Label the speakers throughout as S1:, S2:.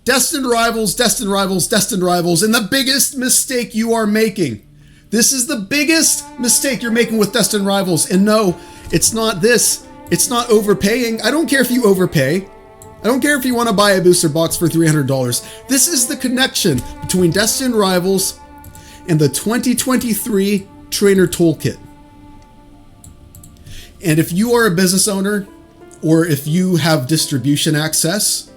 S1: Destined Rivals, Destined Rivals, Destined Rivals, and the biggest mistake you are making. This is the biggest mistake you're making with Destined Rivals. And no, it's not this. It's not overpaying. I don't care if you overpay. I don't care if you want to buy a booster box for $300. This is the connection between Destined Rivals and the 2023 Trainer Toolkit. And if you are a business owner, or if you have distribution access,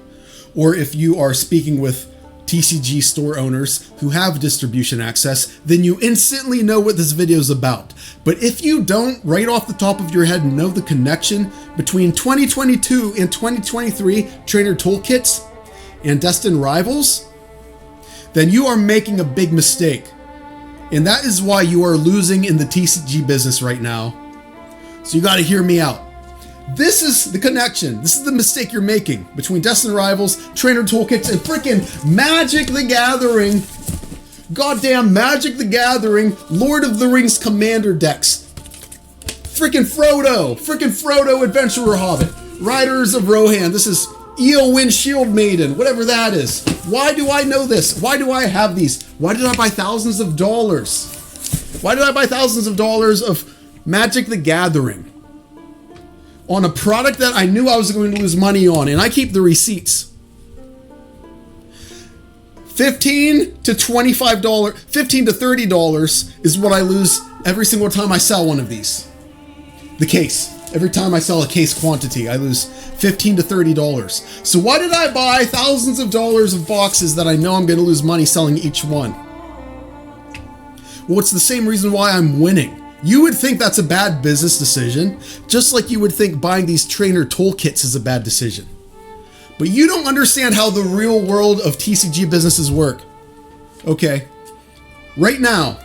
S1: or if you are speaking with TCG store owners who have distribution access, then you instantly know what this video is about. But if you don't, right off the top of your head, know the connection between 2022 and 2023 Trainer Toolkits and Destined Rivals, then you are making a big mistake. And that is why you are losing in the TCG business right now. So you got to hear me out. This is the connection. This is the mistake you're making between Destined Rivals, Trainer Toolkits, and freaking Magic the Gathering. Goddamn Magic the Gathering, Lord of the Rings Commander decks. Freaking Frodo Adventurer Hobbit, Riders of Rohan. This is Eowyn Shield Maiden, whatever that is. Why do I know this? Why do I have these? Why did I buy thousands of dollars? Why did I buy thousands of dollars of Magic the Gathering on a product that I knew I was going to lose money on? And I keep the receipts. $15 to $25, $15 to $30 is what I lose every single time I sell one of these. The case. Every time I sell a case quantity, I lose $15 to $30. So why did I buy thousands of dollars of boxes that I know I'm going to lose money selling each one? Well, it's the same reason why I'm winning. You would think that's a bad business decision, just like you would think buying these trainer toolkits is a bad decision. But you don't understand how the real world of TCG businesses work. Okay, right now,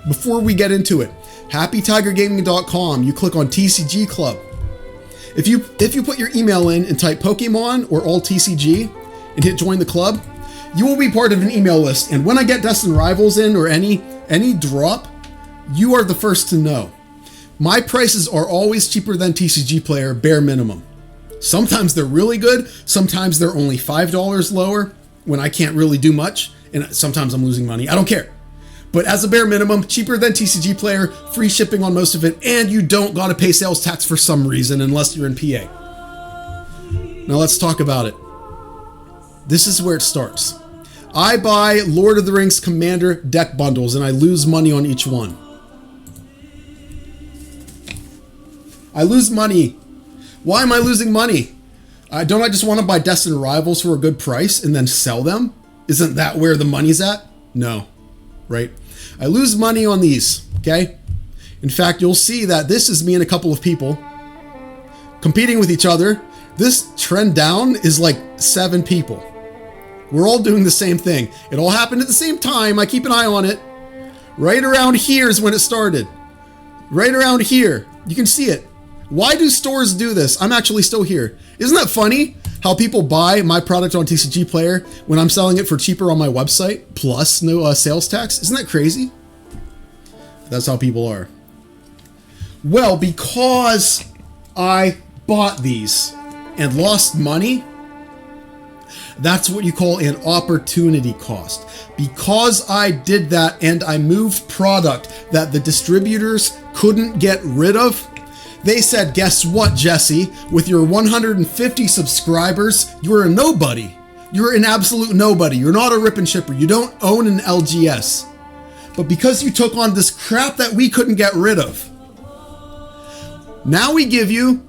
S1: before we get into it, HappyTigerGaming.com, you click on TCG Club. If you put your email in and type Pokemon or all TCG and hit join the club, you will be part of an email list. And when I get Destined Rivals in or any drop, you are the first to know. My prices are always cheaper than TCG Player, bare minimum. Sometimes they're really good. Sometimes they're only $5 lower when I can't really do much. And sometimes I'm losing money. I don't care. But as a bare minimum, cheaper than TCG Player, free shipping on most of it, and you don't gotta pay sales tax for some reason unless you're in PA. Now let's talk about it. This is where it starts. I buy Lord of the Rings Commander deck bundles and I lose money on each one. I lose money. Why am I losing money? Don't I just want to buy Destined Rivals for a good price and then sell them? Isn't that where the money's at? No, right? I lose money on these, okay? In fact, you'll see that this is me and a couple of people competing with each other. This trend down is like 7 people. We're all doing the same thing. It all happened at the same time. I keep an eye on it. Right around here is when it started. Right around here. You can see it. Why do stores do this? I'm actually still here. Isn't that funny? How people buy my product on TCG Player when I'm selling it for cheaper on my website, plus no sales tax? Isn't that crazy? That's how people are. Well, because I bought these and lost money, that's what you call an opportunity cost. Because I did that and I moved product that the distributors couldn't get rid of, they said, guess what, Jesse? With your 150 subscribers, you're a nobody. You're an absolute nobody. You're not a rip and shipper. You don't own an LGS. But because you took on this crap that we couldn't get rid of, now we give you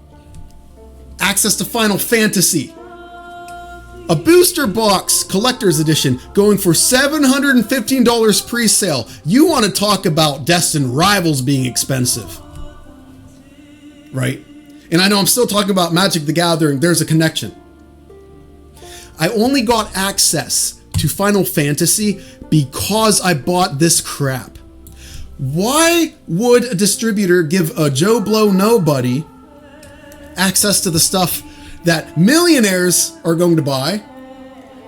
S1: access to Final Fantasy. A booster box collector's edition going for $715 pre-sale. You want to talk about Destined Rivals being expensive. Right? And I know I'm still talking about Magic the Gathering. There's a connection. I only got access to Final Fantasy because I bought this crap. Why would a distributor give a Joe Blow nobody access to the stuff that millionaires are going to buy?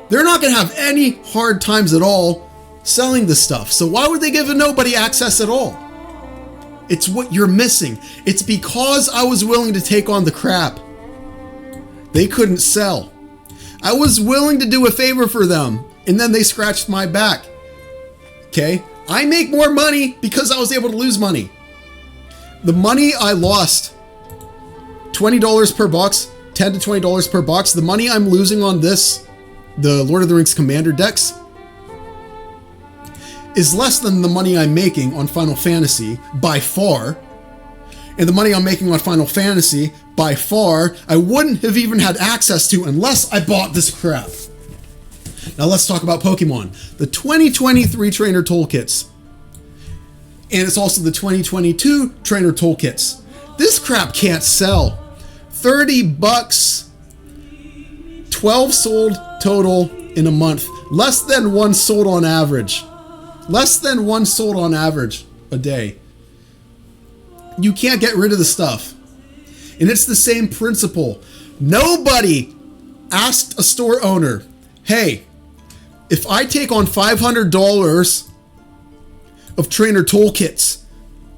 S1: They're not going to have any hard times at all selling the stuff. So why would they give a nobody access at all? It's what you're missing. It's because I was willing to take on the crap. They couldn't sell. I was willing to do a favor for them, and then they scratched my back. Okay? I make more money because I was able to lose money. The money I lost, $20 per box, $10 to $20 per box, the money I'm losing on this, the Lord of the Rings Commander decks, is less than the money I'm making on Final Fantasy by far. And the money I'm making on Final Fantasy by far, I wouldn't have even had access to unless I bought this crap. Now let's talk about Pokemon. The 2023 Trainer Toolkits. And it's also the 2022 Trainer Toolkits. This crap can't sell. 30 bucks, 12 sold total in a month. Less than one sold on average. Less than one sold on average a day. You can't get rid of the stuff. And it's the same principle. Nobody asked a store owner, hey, if I take on $500 of trainer toolkits,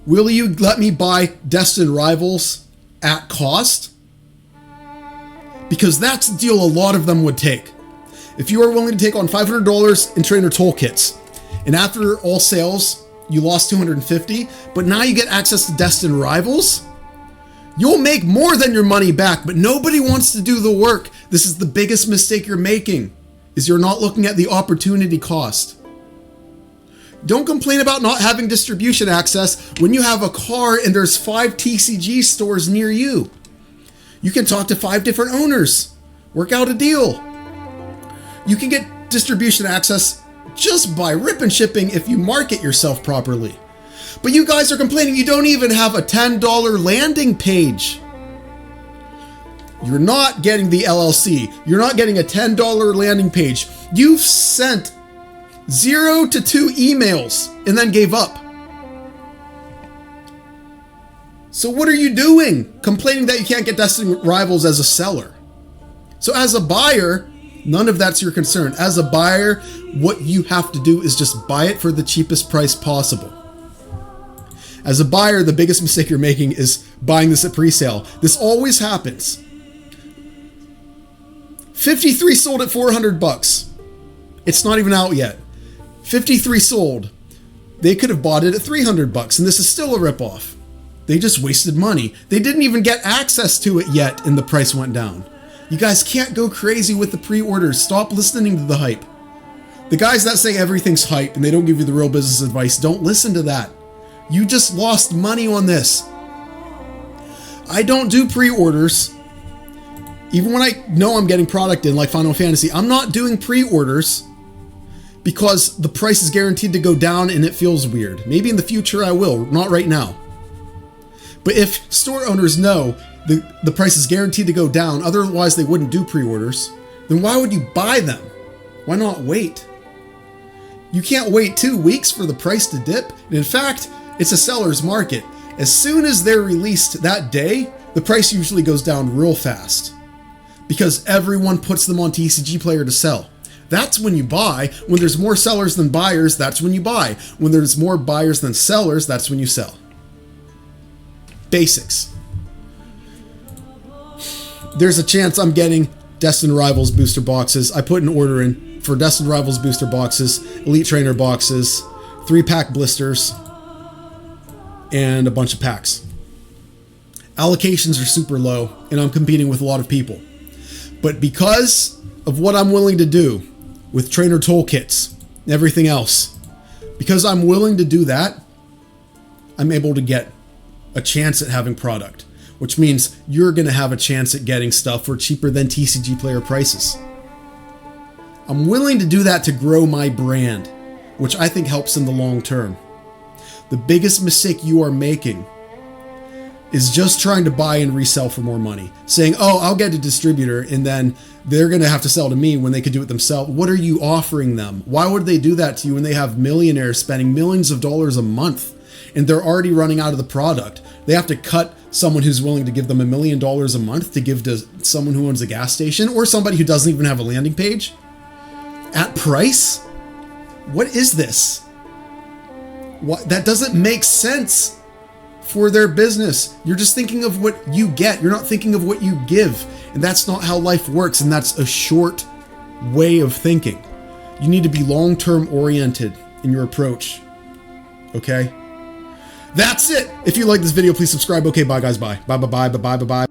S1: will you let me buy Destined Rivals at cost? Because that's the deal a lot of them would take. If you are willing to take on $500 in trainer toolkits, and after all sales, you lost $250, but now you get access to Destined Rivals, you'll make more than your money back, but nobody wants to do the work. This is the biggest mistake you're making, is you're not looking at the opportunity cost. Don't complain about not having distribution access when you have a car and there's 5 TCG stores near you. You can talk to 5 different owners, work out a deal. You can get distribution access just by rip and shipping if you market yourself properly. But you guys are complaining you don't even have a $10 landing page. You're not getting the LLC. You're not getting a $10 landing page. You've sent 0 to 2 emails and then gave up. So what are you doing? Complaining that you can't get Destined Rivals as a seller. So as a buyer, none of that's your concern. As a buyer, what you have to do is just buy it for the cheapest price possible. As a buyer, the biggest mistake you're making is buying this at pre-sale. This always happens. 53 sold at 400 bucks. It's not even out yet. 53 sold. They could have bought it at 300 bucks, and this is still a ripoff. They just wasted money. They didn't even get access to it yet, and the price went down. You guys can't go crazy with the pre-orders. Stop listening to the hype. The guys that say everything's hype and they don't give you the real business advice, don't listen to that. You just lost money on this. I don't do pre-orders. Even when I know I'm getting product in, like Final Fantasy, I'm not doing pre-orders because the price is guaranteed to go down and it feels weird. Maybe in the future I will, not right now. But if store owners know the price is guaranteed to go down, otherwise they wouldn't do pre-orders, then why would you buy them? Why not wait? You can't wait 2 weeks for the price to dip. And in fact, it's a seller's market. As soon as they're released that day, the price usually goes down real fast because everyone puts them on TCG Player to sell. That's when you buy. When there's more sellers than buyers, that's when you buy. When there's more buyers than sellers, that's when you sell. Basics. There's a chance I'm getting Destined Rivals booster boxes. I put an order in for Destined Rivals booster boxes, Elite Trainer boxes, 3-pack blisters, and a bunch of packs. Allocations are super low, and I'm competing with a lot of people. But because of what I'm willing to do with trainer toolkits and everything else, because I'm willing to do that, I'm able to get a chance at having product, which means you're going to have a chance at getting stuff for cheaper than TCG Player prices. I'm willing to do that to grow my brand, which I think helps in the long term. The biggest mistake you are making is just trying to buy and resell for more money. Saying, oh, I'll get a distributor and then they're going to have to sell to me when they could do it themselves. What are you offering them? Why would they do that to you when they have millionaires spending millions of dollars a month and they're already running out of the product? They have to cut someone who's willing to give them $1 million a month to give to someone who owns a gas station or somebody who doesn't even have a landing page at price? What is this? What? That doesn't make sense for their business. You're just thinking of what you get. You're not thinking of what you give. And that's not how life works. And that's a short way of thinking. You need to be long-term oriented in your approach. Okay? That's it. If you like this video, please subscribe. Okay, bye guys, bye. Bye, bye, bye, bye, bye, bye, bye.